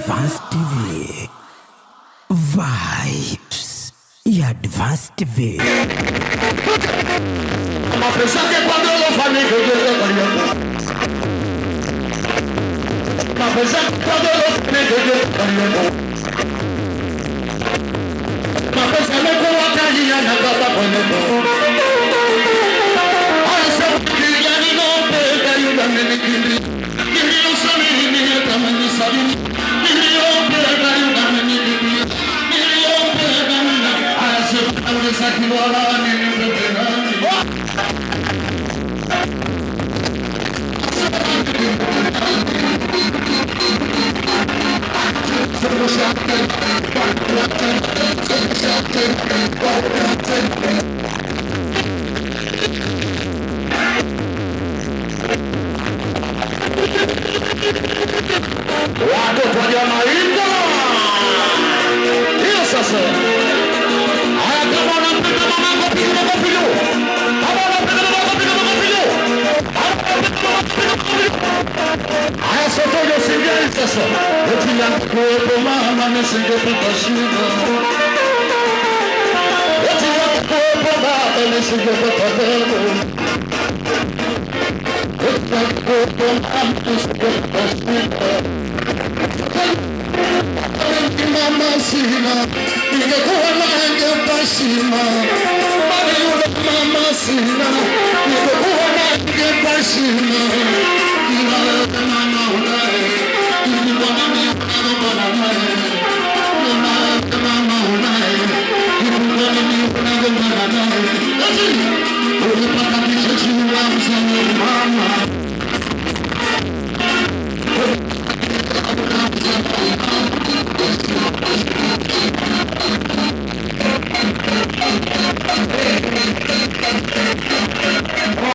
Advanced TV. Vibes. E Advanced TV. Uma pessoa que quando eu falei que eu uma pessoa que quando eu falei que eu uma pessoa que coloca a linha na capa quando olha só que ele não pega e o da menina que ele não sabe nem também não sabe ele não pega e o da menina que ele não pega a essa aqui no ar menino Watu kwenye maimba hiyo sasa. Haya, kama unampenda mamako piga makofi juu. Kama unampenda mamako piga makofi juu. Haya, sote usiingie sasa. Eti yangu kuwepo mama nisingepata shida. Eti yangu kuwepo baba nisingepata baba. Eti yangu kuwepo mama nisingepata shida. Mama sina, ningekuwa nangepa shima. Mama yule mama sina, ningekuwa nangepa shima.